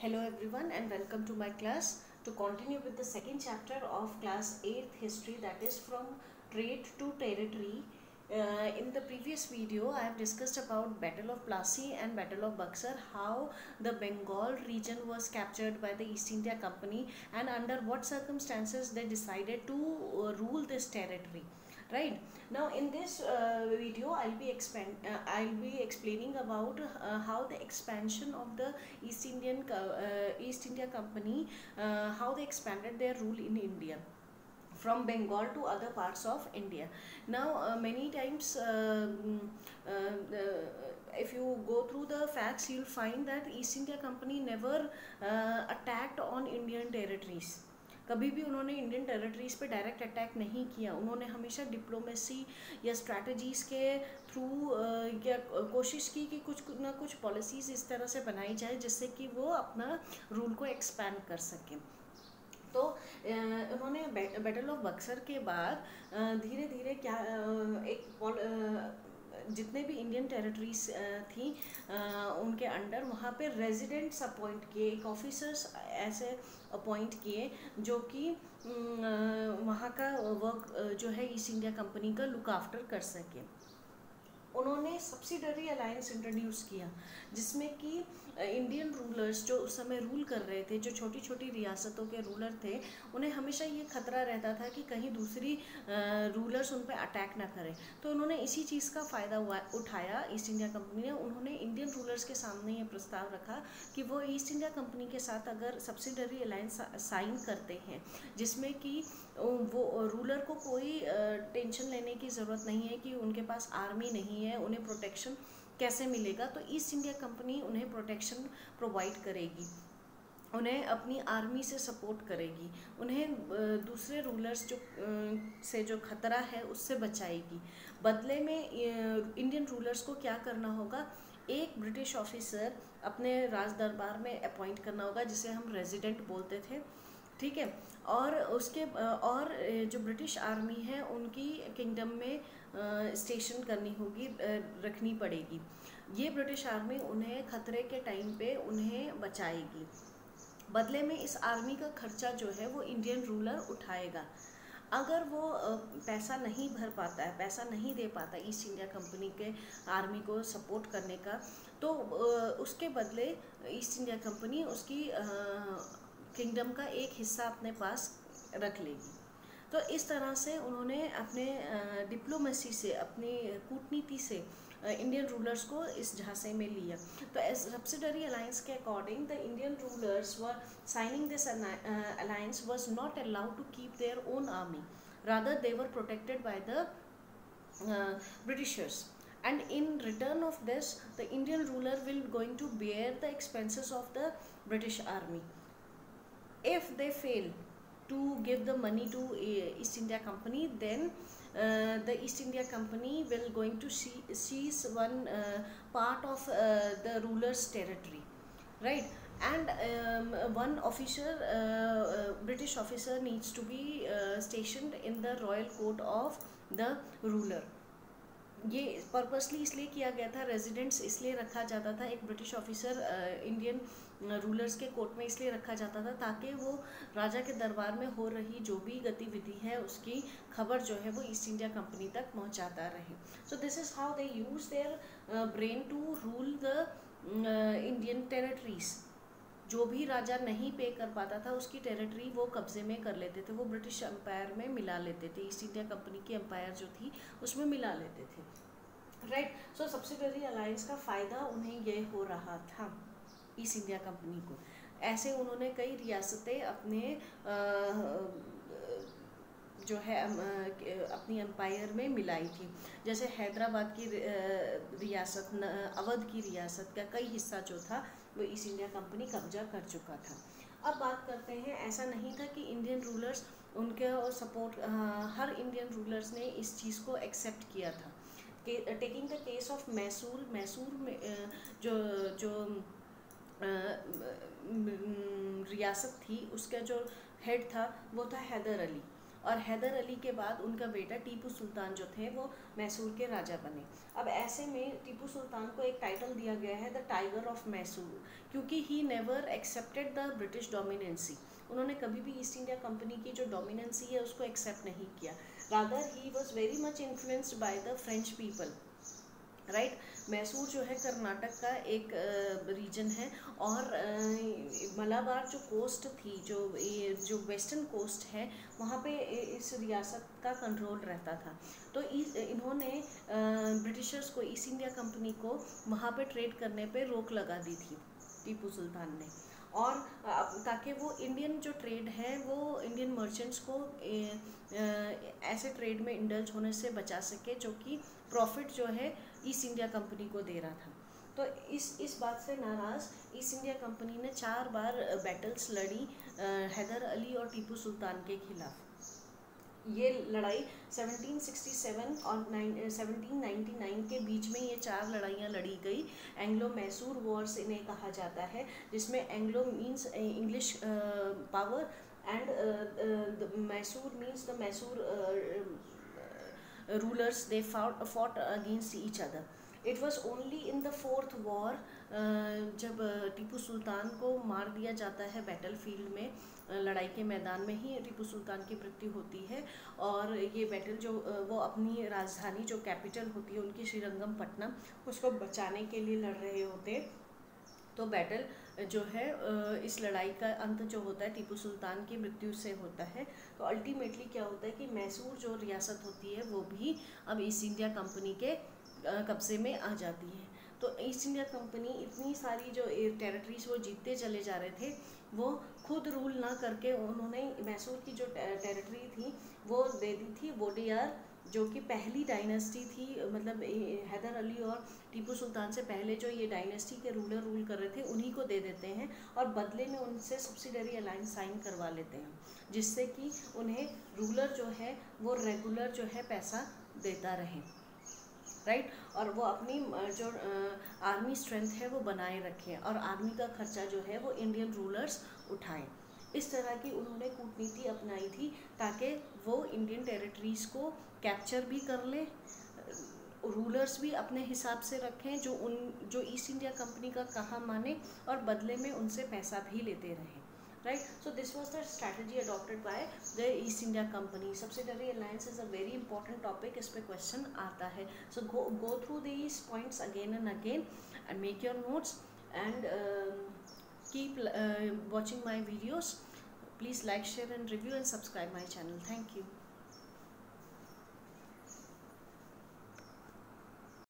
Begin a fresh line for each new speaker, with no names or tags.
Hello everyone and welcome to my class to continue with the second chapter of class 8th history, that is from trade to territory. In the previous video I have discussed about Battle of Plassey and Battle of Buxar, how the Bengal region was captured by the East India Company and under what circumstances they decided to rule this territory. Right now in this video I'll be explaining about how the expansion of the East India Company, how they expanded their rule in India from Bengal to other parts of India. Now many times if you go through the facts, you'll find that East India Company never attacked on Indian territories. कभी भी उन्होंने Indian territories पे direct attack नहीं किया. उन्होंने हमेशा diplomacy या strategies के थ्रू या कोशिश की कि कुछ ना कुछ पॉलिसीज़ इस तरह से बनाई जाए जिससे कि वो अपना रूल को एक्सपैंड कर सकें. तो उन्होंने बैटल ऑफ बक्सर के बाद धीरे धीरे क्या जितने भी इंडियन टेरिटरीज थी उनके अंडर वहाँ पे रेजिडेंट्स अपॉइंट किए, एक ऑफिसर्स ऐसे अपॉइंट किए जो कि वहाँ का वर्क जो है ईस्ट इंडिया कंपनी का लुक आफ्टर कर सके. उन्होंने सब्सिडरी अलायंस इंट्रोड्यूस किया जिसमें कि इंडियन रूलर्स जो उस समय रूल कर रहे थे, जो छोटी छोटी रियासतों के रूलर थे, उन्हें हमेशा ये खतरा रहता था कि कहीं दूसरी रूलर्स उन पर अटैक ना करें. तो उन्होंने इसी चीज़ का फ़ायदा उठाया ईस्ट इंडिया कंपनी ने. उन्होंने इंडियन रूलर्स के सामने ये प्रस्ताव रखा कि वो ईस्ट इंडिया कंपनी के साथ अगर सब्सिडरी अलायंस साइन करते हैं जिसमें कि वो रूलर को कोई टेंशन लेने की ज़रूरत नहीं है कि उनके पास आर्मी नहीं है, उन्हें प्रोटेक्शन कैसे मिलेगा, तो ईस्ट इंडिया कंपनी उन्हें प्रोटेक्शन प्रोवाइड करेगी, उन्हें अपनी आर्मी से सपोर्ट करेगी, उन्हें दूसरे रूलर्स से जो खतरा है उससे बचाएगी. बदले में इंडियन रूलर्स को क्या करना होगा, एक ब्रिटिश ऑफिसर अपने राज दरबार में अपॉइंट करना होगा जिसे हम रेजिडेंट बोलते थे. ठीक है. और उसके और जो ब्रिटिश आर्मी है उनकी किंगडम में स्टेशन करनी होगी, रखनी पड़ेगी. ये ब्रिटिश आर्मी उन्हें खतरे के टाइम पे उन्हें बचाएगी. बदले में इस आर्मी का खर्चा जो है वो इंडियन रूलर उठाएगा. अगर वो पैसा नहीं भर पाता है, पैसा नहीं दे पाता ईस्ट इंडिया कंपनी के आर्मी को सपोर्ट करने का, तो उसके बदले ईस्ट इंडिया कंपनी उसकी किंगडम का एक हिस्सा अपने पास रख लेगी. तो इस तरह से उन्होंने अपने डिप्लोमेसी से, अपनी कूटनीति से इंडियन रूलर्स को इस झांसे में लिया. तो सब्सिडरी अलायंस के according the Indian rulers were signing this alliance was not allowed to keep their own army, rather they were protected by the Britishers. And in return of this, the Indian ruler will going to bear the expenses of the British army. If they fail to give the money to East India Company, then the East India Company will going to seize one part of the ruler's territory, right? And one officer, British officer, needs to be stationed in the royal court of the ruler. ये purposely इसलिए किया गया था, residents इसलिए रखा जाता था, एक ब्रिटिश ऑफिसर इंडियन रूलर्स के कोर्ट में इसलिए रखा जाता था ताकि वो राजा के दरबार में हो रही जो भी गतिविधि है उसकी खबर जो है वो ईस्ट इंडिया कंपनी तक पहुंचाता रहे. So this is how they use their brain to rule the Indian territories. जो भी राजा नहीं पे कर पाता था उसकी टेरिटरी वो कब्जे में कर लेते थे, वो ब्रिटिश एम्पायर में मिला लेते थे, ईस्ट इंडिया कंपनी की एम्पायर जो थी उसमें मिला लेते थे. राइट. सो सब्सिडरी अलायंस का फ़ायदा उन्हें ये हो रहा था ईस्ट इंडिया कंपनी को. ऐसे उन्होंने कई रियासतें अपने जो है अपनी एम्पायर में मिलाई थी. जैसे हैदराबाद की रियासत, अवध की रियासत का कई हिस्सा जो था वो ईस्ट इंडिया कंपनी कब्जा कर चुका था. अब बात करते हैं, ऐसा नहीं था कि इंडियन रूलर्स उनके सपोर्ट, हर इंडियन रूलर्स ने इस चीज़ को एक्सेप्ट किया था. Taking the case of Mysore, Mysore में जो रियासत थी उसका जो हेड था वो था हैदर अली. और हैदर अली के बाद उनका बेटा टीपू सुल्तान जो थे वो मैसूर के राजा बने। अब ऐसे में टीपू सुल्तान को एक टाइटल दिया गया है द टाइगर ऑफ मैसूर, क्योंकि he never accepted the British dominancy. उन्होंने कभी भी ईस्ट इंडिया कंपनी की जो डोमिनेंसी है उसको एक्सेप्ट नहीं किया, rather he was very much influenced by the French people, right. Mysore जो है कर्नाटक का एक रीजन है, और मलाबार जो कोस्ट थी, जो वेस्टर्न कोस्ट है, वहाँ पे इस रियासत का कंट्रोल रहता था। तो इन्होंने ब्रिटिशर्स को, ईस्ट इंडिया कंपनी को वहाँ पे ट्रेड करने पे रोक लगा दी थी टीपू सुल्तान ने, और ताकि वो इंडियन जो ट्रेड है वो इंडियन मर्चेंट्स को ऐसे ट्रेड में इंडल्ज होने से बचा सके जो कि प्रॉफिट जो है ईस्ट इंडिया कंपनी को दे रहा था। तो इस बात से नाराज़ ईस्ट इंडिया कंपनी ने 4 बार बैटल्स लड़ी हैदर अली और टीपू सुल्तान के खिलाफ। ये लड़ाई 1767 और 1799 के बीच में ये 4 लड़ाइयाँ लड़ी गई। एंग्लो मैसूर वॉर्स इन्हें कहा जाता है, जिसमें Anglo means English power and Mysore means the Mysore rulers. They fought against each other. It was only in the 4th war जब टीपू सुल्तान को मार दिया जाता है बैटल फील्ड में, लड़ाई के मैदान में ही टीपू सुल्तान की मृत्यु होती है। और ये बैटल जो वो अपनी राजधानी जो कैपिटल होती है उनकी श्रीरंगपट्टनम, उसको बचाने के लिए लड़ रहे होते। तो बैटल जो है इस लड़ाई का अंत जो होता है टीपू सुल्तान की मृत्यु से होता है। तो अल्टीमेटली क्या होता है कि मैसूर जो रियासत होती है वो भी अब ईस्ट इंडिया कंपनी के कब्जे में आ जाती है। तो ईस्ट इंडिया कंपनी इतनी सारी जो टेरिटरीज वो जीतते चले जा रहे थे, वो खुद रूल ना करके उन्होंने मैसूर की जो टेरिटरी थी वो दे दी थी वोडियार, जो कि पहली डायनेस्टी थी, मतलब हैदर अली और टीपू सुल्तान से पहले जो ये डायनेस्टी के रूलर रूल कर रहे थे उन्हीं को दे देते हैं, और बदले में उनसे सब्सिडरी अलायंस साइन करवा लेते हैं, जिससे कि उन्हें रूलर जो है वो रेगुलर जो है पैसा देता रहे, राइट। और वो अपनी जो आर्मी स्ट्रेंथ है वो बनाए रखें, और आर्मी का खर्चा जो है वो इंडियन रूलर्स उठाएं। इस तरह की उन्होंने कूटनीति अपनाई थी ताकि वो इंडियन टेरिटरीज़ को कैप्चर भी कर ले, रूलर्स भी अपने हिसाब से रखें जो ईस्ट इंडिया कंपनी का कहा माने, और बदले में उनसे पैसा भी लेते रहें, right. So this was the strategy adopted by the East India Company. Subsidiary alliance is a very important topic, इस पे क्वेश्चन आता है। So go through these points again and again and make your notes and keep watching my videos. Please like, share and review and subscribe my channel. Thank you.